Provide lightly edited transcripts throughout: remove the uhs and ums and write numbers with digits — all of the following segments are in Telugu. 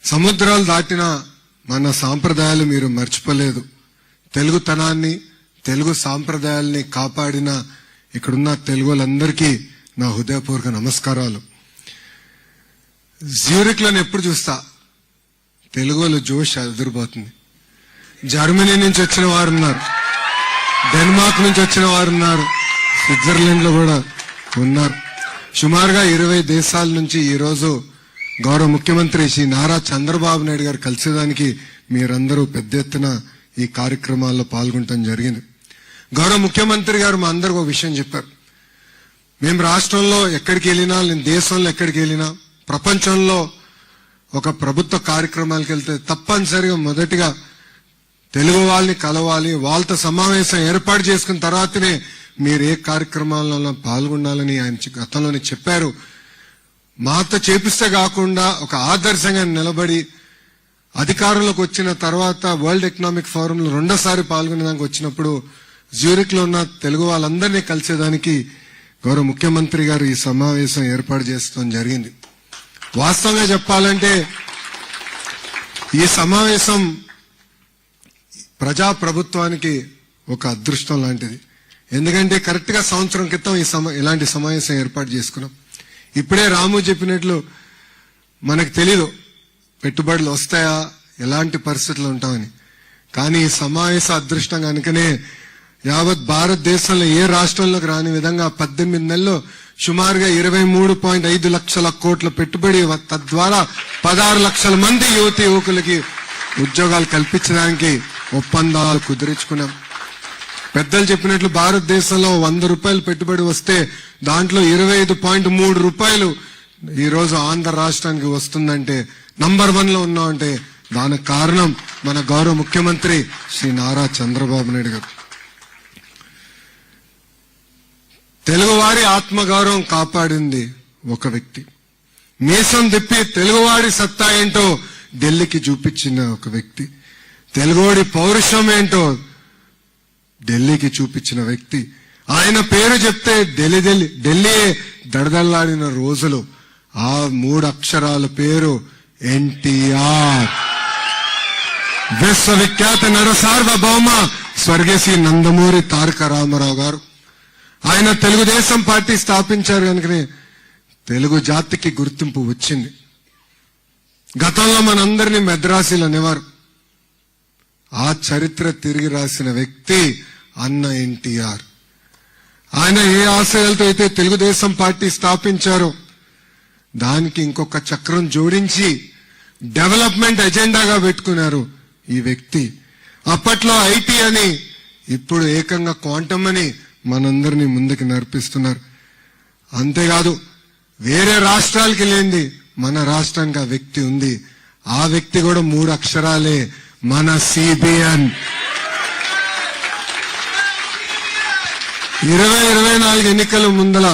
సముద్రాలు దాటిన మన సాంప్రదాయాలు మీరు మర్చిపోలేదు. తెలుగుతనాన్ని, తెలుగు సాంప్రదాయాల్ని కాపాడిన ఇక్కడున్న తెలుగు వాళ్ళందరికీ నా హృదయపూర్వక నమస్కారాలు. జ్యూరిక్లను ఎప్పుడు చూస్తా తెలుగు వాళ్ళు జోష్ ఎదురుపోతుంది. జర్మనీ నుంచి వచ్చిన వారు ఉన్నారు, డెన్మార్క్ నుంచి వచ్చిన వారు ఉన్నారు, స్విట్జర్లాండ్ లో కూడా ఉన్నారు. సుమారుగా 20 దేశాల నుంచి ఈరోజు గౌరవ ముఖ్యమంత్రి శ్రీ నారా చంద్రబాబు నాయుడు గారు కలిసేదానికి మీరందరూ పెద్ద ఎత్తున ఈ కార్యక్రమాల్లో పాల్గొనడం జరిగింది. గౌరవ ముఖ్యమంత్రి గారు మా అందరికి ఒక విషయం చెప్పారు. మేము రాష్ట్రంలో ఎక్కడికి వెళ్ళినా, నేను దేశంలో ఎక్కడికి వెళ్ళినా, ప్రపంచంలో ఒక ప్రభుత్వ కార్యక్రమాలకు వెళ్తే తప్పనిసరిగా మొదటిగా తెలుగు వాళ్ళని కలవాలి, వాళ్ళతో సమావేశం ఏర్పాటు చేసుకున్న తర్వాతనే మీరు ఏ కార్యక్రమాలలో పాల్గొనాలని ఆయన గతంలోనే చెప్పారు. మాతో చేపిస్తే కాకుండా ఒక ఆదర్శంగా నిలబడి అధికారంలోకి వచ్చిన తర్వాత వరల్డ్ ఎకనామిక్ ఫోరంలో రెండోసారి పాల్గొనేదానికి వచ్చినప్పుడు జ్యూరిక్ లో ఉన్న తెలుగు వాళ్ళందరినీ కలిసేదానికి గౌరవ ముఖ్యమంత్రి గారు ఈ సమావేశం ఏర్పాటు చేస్తాం జరిగింది. వాస్తవంగా చెప్పాలంటే ఈ సమావేశం ప్రజా ప్రభుత్వానికి ఒక అదృష్టం లాంటిది. ఎందుకంటే కరెక్ట్ గా సంవత్సరం క్రితం ఇలాంటి సమావేశం ఏర్పాటు చేసుకున్నాం. ఇప్పుడే రాము చెప్పినట్లు మనకు తెలీదు పెట్టుబడులు వస్తాయా, ఎలాంటి పరిస్థితులు ఉంటామని. కానీ ఈ సమావేశ అదృష్టం కనుకనే యావత్ భారతదేశంలో ఏ రాష్ట్రంలోకి రాని విధంగా 18 నెలల్లో సుమారుగా 23.5 లక్షల కోట్ల పెట్టుబడి, తద్వారా 16 లక్షల మంది యువకులకి ఉద్యోగాలు కల్పించడానికి ఒప్పందాలు కుదిరించుకున్నాం. పెద్దలు చెప్పినట్లు భారతదేశంలో 100 రూపాయలు పెట్టుబడి వస్తే దాంట్లో 25.3 రూపాయలు ఈ రోజు ఆంధ్ర రాష్ట్రానికి వస్తుందంటే నంబర్ 1 లో ఉన్నామంటే దానికి కారణం మన గౌరవ ముఖ్యమంత్రి శ్రీ నారా చంద్రబాబు నాయుడు గారు. తెలుగువారి ఆత్మగౌరవం కాపాడింది ఒక వ్యక్తి. మీసం తిప్పి తెలుగువాడి సత్తా ఏంటో ఢిల్లీకి చూపించిన ఒక వ్యక్తి. తెలుగువాడి పౌరుషం ఏంటో ఢిల్లీకి చూపించిన వ్యక్తి. ఆయన పేరు చెప్తే ఢిల్లీ దడదల్లాడిన రోజులు. ఆ 3 అక్షరాల పేరు ఎన్టీఆర్. విశ్వవిఖ్యాత నర సార్వభౌమ స్వర్గశ్రీ నందమూరి తారక రామారావు గారు. ఆయన తెలుగుదేశం పార్టీ స్థాపించారు కనుకనే తెలుగు జాతికి గుర్తింపు వచ్చింది. గతంలో మనందరినీ మెద్రాసీలు అనేవారు. ఆ చరిత్ర తిరిగి రాసిన వ్యక్తి అన్న ఎన్టీఆర్. ఆయన ఏ ఆశయాలతో అయితే తెలుగుదేశం పార్టీ స్థాపించారో దానికి ఇంకొక చక్రం జోడించి డెవలప్మెంట్ ఎజెండాగా పెట్టుకున్నారు ఈ వ్యక్తి. అప్పట్లో ఐటీ అని, ఇప్పుడు ఏకంగా క్వాంటమ్ అని మనందరినీ ముందుకు నడిపిస్తున్నారు. అంతేకాదు వేరే రాష్ట్రాలకి లేనిది మన రాష్ట్రానికి ఆ వ్యక్తి ఉంది. ఆ వ్యక్తి కూడా 3 అక్షరాలే, మన సిబిఎన్. 2024 ఎన్నికల ముందల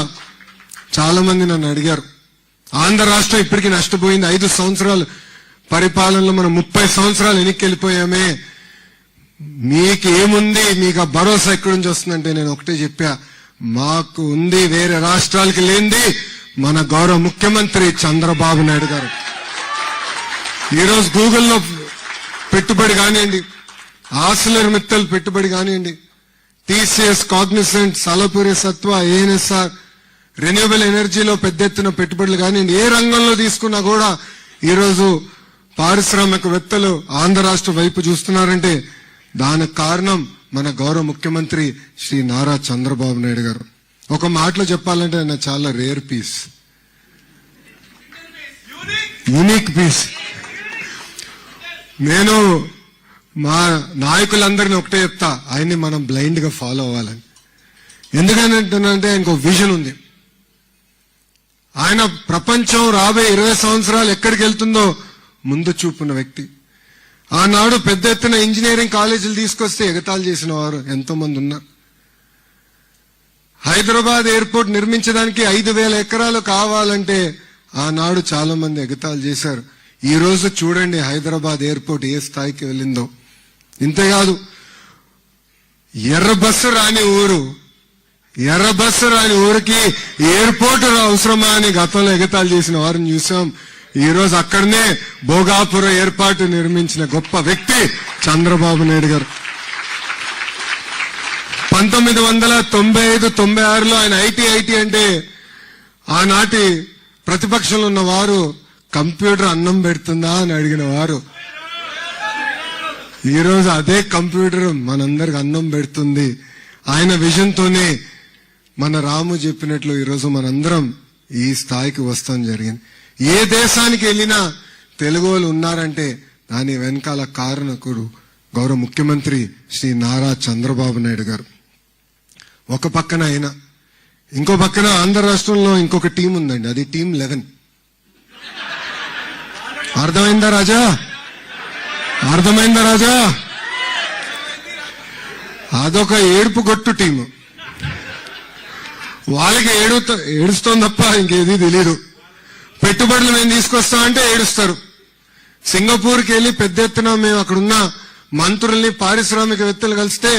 చాలా మంది నన్ను అడిగారు, ఆంధ్ర రాష్ట్రం ఇప్పటికీ నష్టపోయింది, 5 సంవత్సరాలు పరిపాలనలో మనం 30 సంవత్సరాలు వెనక్కి మీకు ఏముంది, మీకు ఆ భరోసా ఎక్కడి నుంచి వస్తుందంటే నేను ఒకటే చెప్పా, మాకు ఉంది వేరే రాష్ట్రాలకి లేనిది మన గౌరవ ముఖ్యమంత్రి చంద్రబాబు నాయుడు గారు. ఈరోజు గూగుల్లో పెట్టుబడి కానివ్వండి, ఆర్సిలర్ మిత్తల్ పెట్టుబడి కానివ్వండి, టీసీఎస్, కాగ్నిసెంట్, సాలపురి సత్వ, ఏఎన్ఎస్ఆర్, రెన్యూవబుల్ ఎనర్జీలో పెద్ద ఎత్తున పెట్టుబడులు కానివ్వండి, ఏ రంగంలో తీసుకున్నా కూడా ఈరోజు పారిశ్రామికవేత్తలు ఆంధ్ర రాష్ట్ర వైపు చూస్తున్నారంటే దానికి కారణం మన గౌరవ ముఖ్యమంత్రి శ్రీ నారా చంద్రబాబు నాయుడు గారు. ఒక మాటలో చెప్పాలంటే ఆయన చాలా రేర్ పీస్, యూనిక్ పీస్. నేను మా నాయకులందరినీ ఒకటే చెప్తా, ఆయన్ని మనం బ్లైండ్ గా ఫాలో అవ్వాలని. ఎందుకంటే ఆయనకు విజన్ ఉంది. ఆయన ప్రపంచం రాబోయే 20 సంవత్సరాలు ఎక్కడికి వెళ్తుందో ముందు చూపున్న వ్యక్తి. ఆనాడు పెద్ద ఎత్తున ఇంజనీరింగ్ కాలేజీలు తీసుకొస్తే ఎగతాళి చేసిన వారు ఎంతో మంది ఉన్నారు. హైదరాబాద్ ఎయిర్పోర్ట్ నిర్మించడానికి 5,000 ఎకరాలు కావాలంటే ఆనాడు చాలా మంది ఎగతాళి చేశారు. ఈ రోజు చూడండి హైదరాబాద్ ఎయిర్పోర్ట్ ఏ స్థాయికి వెళ్ళిందో. ఇంతేకాదు ఎర్ర బస్సు రాని ఊరికి ఎయిర్పోర్ట్ అవసరమా అని గతంలో ఎగతాళి చేసిన వారిని చూసాం. ఈ రోజు అక్కడనే భోగాపుర ఏర్పాటు నిర్మించిన గొప్ప వ్యక్తి చంద్రబాబు నాయుడు గారు. 1995-96లో ఆయన ఐటీ అంటే ఆనాటి ప్రతిపక్షంలో ఉన్న వారు కంప్యూటర్ అన్నం పెడుతుందా అని అడిగిన వారు ఈ రోజు అదే కంప్యూటర్ మనందరికి అన్నం పెడుతుంది. ఆయన విజన్ తోనే మన రాము చెప్పినట్లు ఈరోజు మనందరం ఈ స్థాయికి వస్తాం జరిగింది. ఏ దేశానికి వెళ్ళినా తెలుగు వాళ్ళు ఉన్నారంటే దాని వెనకాల కారణకుడు గౌరవ ముఖ్యమంత్రి శ్రీ నారా చంద్రబాబు నాయుడు గారు. ఒక పక్కన ఆయన, ఇంకో పక్కన ఆంధ్ర రాష్ట్రంలో ఇంకొక టీం ఉందండి, అది టీం 11. అర్థమైందా రాజా? అర్థమైందా రాజా? అదొక ఏడుపు గొట్టు టీము. వాళ్ళకి ఏడుస్తోంది తప్ప ఇంకేది తెలీదు. పెట్టుబడులు మేము తీసుకొస్తామంటే ఏడుస్తారు. సింగపూర్కి వెళ్ళి పెద్ద ఎత్తున మేము అక్కడున్న మంత్రుల్ని పారిశ్రామికవేత్తలు కలిస్తే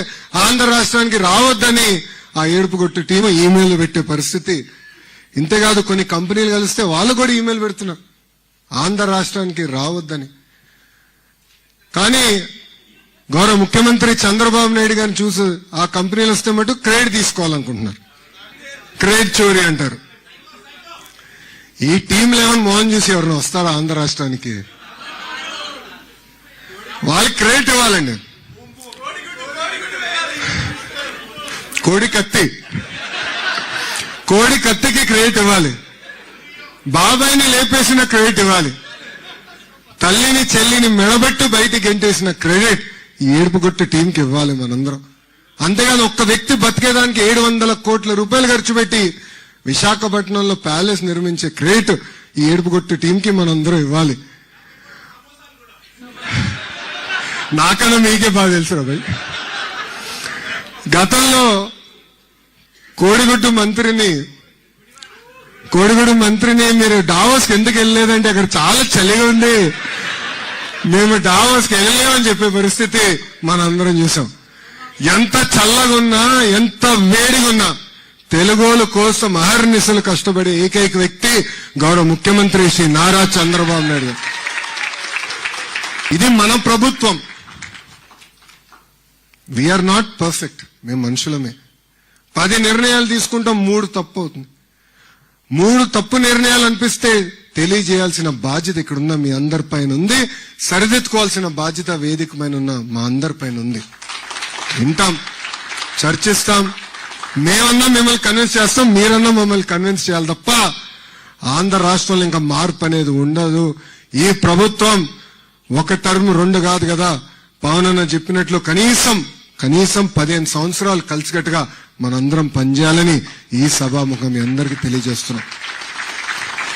ఆంధ్ర రాష్ట్రానికి రావద్దని ఆ ఏడుపు గొట్టు టీము ఈమెయిల్ పెట్టే పరిస్థితి. ఇంతేకాదు కొన్ని కంపెనీలు కలిస్తే వాళ్ళు కూడా ఈమెయిల్ పెడుతున్నారు ఆంధ్ర రాష్ట్రానికి రావద్దని. కానీ గౌరవ ముఖ్యమంత్రి చంద్రబాబు నాయుడు గారిని చూసి ఆ కంపెనీలు వస్తే మటు క్రెడిట్ తీసుకోవాలనుకుంటున్నారు. క్రెడిట్ చోరీ అంటారు. ఈ టీం 11 మోహన్ చూసి ఎవరిని వస్తారా ఆంధ్ర రాష్ట్రానికి? వాళ్ళకి క్రెడిట్ ఇవ్వాలండి. కోడి కత్తికి క్రెడిట్ ఇవ్వాలి. బాబాయిని లేపేసిన క్రెడిట్ ఇవ్వాలి. తల్లిని చెల్లిని మెడబెట్టి బయటికి గెంటేసిన క్రెడిట్ ఈ ఏడుపుగొట్టు టీంకి ఇవ్వాలి మనందరం. అంతేగాని ఒక్క వ్యక్తి బతికేదానికి 700 కోట్ల రూపాయలు ఖర్చు పెట్టి విశాఖపట్నంలో ప్యాలెస్ నిర్మించే క్రెడిట్ ఈ ఏడుపుగొట్టు టీంకి మనందరం ఇవ్వాలి. నాకన్నా మీకే బాగా తెలుసు రా భయ్. గతంలో కోడిగుడ్డు మంత్రిని మీరు డావోస్కి ఎందుకు వెళ్ళలేదంటే అక్కడ చాలా చలిగా ఉంది, మేము డావోస్కి వెళ్ళలేమని చెప్పే పరిస్థితి మనందరం చూసాం. ఎంత చల్లగా ఉన్నా ఎంత వేడిగా ఉన్నా తెలుగోల కోసం అహర్నిశలు కష్టపడే ఏకైక వ్యక్తి గౌరవ ముఖ్యమంత్రి శ్రీ నారా చంద్రబాబు నాయుడు గారు. ఇది మన ప్రభుత్వం. వీఆర్ నాట్ పర్ఫెక్ట్, మేము మనుషులమే. 10 నిర్ణయాలు తీసుకుంటాం, 3 తప్పు అవుతుంది. 3 తప్పు నిర్ణయాలు అనిపిస్తే తెలియజేయాల్సిన బాధ్యత ఇక్కడున్న మీ అందరి పైన ఉంది. సరిదిద్దుకోవాల్సిన బాధ్యత వేదిక పైన ఉన్న మా అందరి పైన ఉంది. వింటాం, చర్చిస్తాం. మేమన్నా మిమ్మల్ని కన్విన్స్ చేస్తాం, మీరన్నా మమ్మల్ని కన్విన్స్ చేయాలి తప్ప ఆంధ్ర రాష్ట్రంలో ఇంకా మార్పు అనేది ఉండదు. ఈ ప్రభుత్వం 1 టర్మ్ 2 కాదు కదా. పవన్ అన్న చెప్పినట్లు కనీసం 15 సంవత్సరాలు కలిసికట్టుగా మనందరం పనిచేయాలని ఈ సభాముఖం మీ అందరికీ తెలియజేస్తున్నాం.